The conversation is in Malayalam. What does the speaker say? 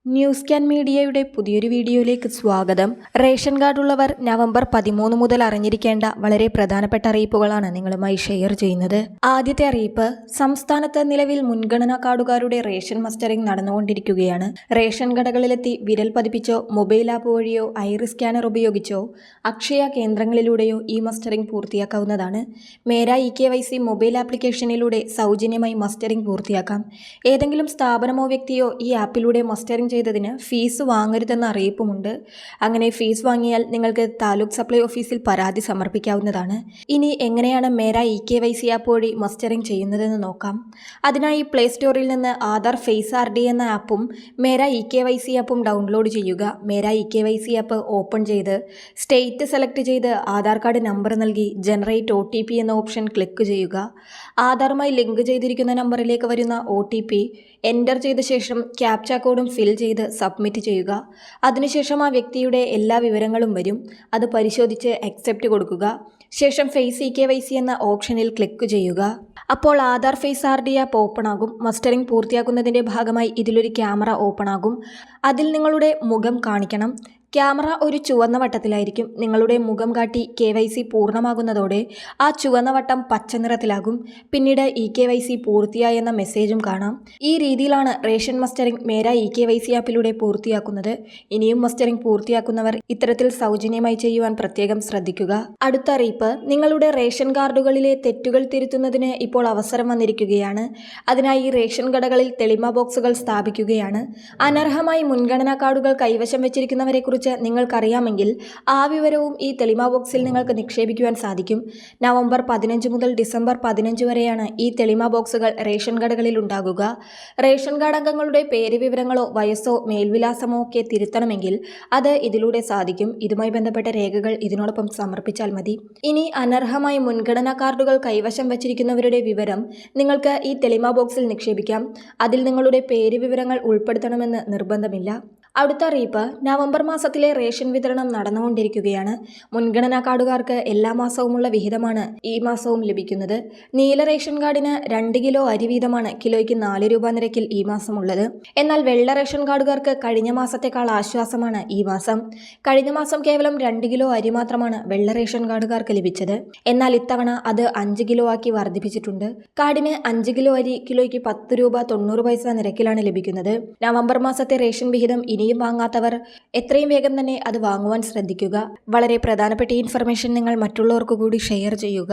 ന്യൂസ് ക്യാൻ മീഡിയയുടെ പുതിയൊരു വീഡിയോയിലേക്ക് സ്വാഗതം. റേഷൻ കാർഡ് ഉള്ളവർ നവംബർ 13 മുതൽ അറിഞ്ഞിരിക്കേണ്ട വളരെ പ്രധാനപ്പെട്ട അറിയിപ്പുകളാണ് നിങ്ങളുമായി ഷെയർ ചെയ്യുന്നത്. ആദ്യത്തെ അറിയിപ്പ്, സംസ്ഥാനത്ത് നിലവിൽ മുൻഗണനാ കാർഡുകാരുടെ റേഷൻ മസ്റ്ററിംഗ് നടന്നുകൊണ്ടിരിക്കുകയാണ്. റേഷൻ കടകളിലെത്തി വിരൽ പതിപ്പിച്ചോ മൊബൈൽ ആപ്പ് വഴിയോ ഐറിസ് സ്കാനർ ഉപയോഗിച്ചോ അക്ഷയ കേന്ദ്രങ്ങളിലൂടെയോ ഈ മസ്റ്ററിംഗ് പൂർത്തിയാക്കാവുന്നതാണ്. മേരാ EKYC മൊബൈൽ ആപ്ലിക്കേഷനിലൂടെ സൗജന്യമായി മസ്റ്ററിംഗ് പൂർത്തിയാക്കാം. ഏതെങ്കിലും സ്ഥാപനമോ വ്യക്തിയോ ഈ ആപ്പിലൂടെ മസ്റ്ററിംഗ് ചെയ്തതിന് ഫീസ് വാങ്ങരുതെന്ന അറിയിപ്പുമുണ്ട്. അങ്ങനെ ഫീസ് വാങ്ങിയാൽ നിങ്ങൾക്ക് താലൂക്ക് സപ്ലൈ ഓഫീസിൽ പരാതി സമർപ്പിക്കാവുന്നതാണ്. ഇനി എങ്ങനെയാണ് മേരാ EKYC ആപ്പ് വഴി മസ്റ്ററിംഗ് ചെയ്യുന്നതെന്ന് നോക്കാം. അതിനായി പ്ലേ സ്റ്റോറിൽ നിന്ന് ആധാർ ഫേസ് RD എന്ന ആപ്പും മേരാ EKYC ആപ്പും ഡൗൺലോഡ് ചെയ്യുക. മേരാ EKYC ആപ്പ് ഓപ്പൺ ചെയ്ത് സ്റ്റേറ്റ് സെലക്ട് ചെയ്ത് ആധാർ കാർഡ് നമ്പർ നൽകി ജനറേറ്റ് OTP എന്ന ഓപ്ഷൻ ക്ലിക്ക് ചെയ്യുക. ആധാറുമായി ലിങ്ക് ചെയ്തിരിക്കുന്ന നമ്പറിലേക്ക് വരുന്ന OTP എൻ്റർ ചെയ്ത ശേഷം ക്യാപ്ച കോഡും ഫിൽ ചെയ്ത് സബ്മിറ്റ് ചെയ്യുക. അതിനുശേഷം ആ വ്യക്തിയുടെ എല്ലാ വിവരങ്ങളും വരും. അത് പരിശോധിച്ച് അക്സെപ്റ്റ് കൊടുക്കുക. ശേഷം ഫേസ് EKYC എന്ന ഓപ്ഷനിൽ ക്ലിക്ക് ചെയ്യുക. അപ്പോൾ Aadhaar face RD app open ആകും. മസ്റ്ററിംഗ് പൂർത്തിയാക്കുന്നതിൻ്റെ ഭാഗമായി ഇതിലൊരു ക്യാമറ ഓപ്പൺ ആകും. അതിൽ നിങ്ങളുടെ മുഖം കാണിക്കണം. ക്യാമറ ഒരു ചുവന്ന വട്ടത്തിലായിരിക്കും. നിങ്ങളുടെ മുഖം കാട്ടി KYC പൂർണ്ണമാകുന്നതോടെ ആ ചുവന്ന വട്ടം പച്ച നിറത്തിലാകും. പിന്നീട് EKYC പൂർത്തിയായി എന്ന മെസ്സേജും കാണാം. ഈ രീതിയിലാണ് റേഷൻ മസ്റ്ററിംഗ് മേരാ EKYC ആപ്പിലൂടെ പൂർത്തിയാക്കുന്നത്. ഇനിയും മസ്റ്ററിംഗ് പൂർത്തിയാക്കുന്നവർ ഇത്തരത്തിൽ സൗജന്യമായി ചെയ്യുവാൻ പ്രത്യേകം ശ്രദ്ധിക്കുക. അടുത്ത അറിയിപ്പ്, നിങ്ങളുടെ റേഷൻ കാർഡുകളിലെ തെറ്റുകൾ തിരുത്തുന്നതിന് ഇപ്പോൾ അവസരം വന്നിരിക്കുകയാണ്. അതിനായി റേഷൻ കടകളിൽ തെളിമ ബോക്സുകൾ സ്ഥാപിക്കുകയാണ്. അനർഹമായി മുൻഗണനാ കാർഡുകൾ കൈവശം വെച്ചിരിക്കുന്നവരെക്കുറിച്ച് നിങ്ങൾക്കറിയാമെങ്കിൽ ആ വിവരവും ഈ തെളിമ ബോക്സിൽ നിങ്ങൾക്ക് നിക്ഷേപിക്കുവാൻ സാധിക്കും. നവംബർ 15 മുതൽ ഡിസംബർ 15 വരെയാണ് ഈ തെളിമ ബോക്സുകൾ റേഷൻ കടകളിൽ ഉണ്ടാകുക. റേഷൻ കാർഡ് അംഗങ്ങളുടെ പേര് വിവരങ്ങളോ വയസ്സോ മേൽവിലാസമോ ഒക്കെ തിരുത്തണമെങ്കിൽ അത് ഇതിലൂടെ സാധിക്കും. ഇതുമായി ബന്ധപ്പെട്ട രേഖകൾ ഇതിനോടൊപ്പം സമർപ്പിച്ചാൽ മതി. ഇനി അനർഹമായി മുൻഗണനാ കാർഡുകൾ കൈവശം വച്ചിരിക്കുന്നവരുടെ വിവരം നിങ്ങൾക്ക് ഈ തെളിമ ബോക്സിൽ നിക്ഷേപിക്കാം. അതിൽ നിങ്ങളുടെ പേര് വിവരങ്ങൾ ഉൾപ്പെടുത്തണമെന്ന് നിർബന്ധമില്ല. അടുത്ത അറിയിപ്പ്, നവംബർ മാസത്തിലെ റേഷൻ വിതരണം നടന്നുകൊണ്ടിരിക്കുകയാണ്. മുൻഗണനാ കാർഡുകാർക്ക് എല്ലാ മാസവുമുള്ള വിഹിതമാണ് ഈ മാസവും ലഭിക്കുന്നത്. നീല റേഷൻ കാർഡിന് 2 കിലോ അരി വീതമാണ് കിലോയ്ക്ക് 4 രൂപ നിരക്കിൽ ഈ മാസം ഉള്ളത്. എന്നാൽ വെള്ള റേഷൻ കാർഡുകാർക്ക് കഴിഞ്ഞ മാസത്തേക്കാൾ ആശ്വാസമാണ് ഈ മാസം. കഴിഞ്ഞ മാസം കേവലം 2 കിലോ അരി മാത്രമാണ് വെള്ള റേഷൻ കാർഡുകാർക്ക് ലഭിച്ചത്. എന്നാൽ ഇത്തവണ അത് 5 കിലോ ആക്കി വർദ്ധിപ്പിച്ചിട്ടുണ്ട്. കാർഡിന് 5 കിലോ അരി കിലോയ്ക്ക് 10 രൂപ 90 പൈസ നിരക്കിലാണ് ലഭിക്കുന്നത്. നവംബർ മാസത്തെ റേഷൻ വിഹിതം ഇനിയും വാങ്ങാത്തവർ എത്രയും വേഗം തന്നെ അത് വാങ്ങുവാൻ ശ്രദ്ധിക്കുക. വളരെ പ്രധാനപ്പെട്ട ഇൻഫർമേഷൻ നിങ്ങൾ മറ്റുള്ളവർക്ക് കൂടി ഷെയർ ചെയ്യുക.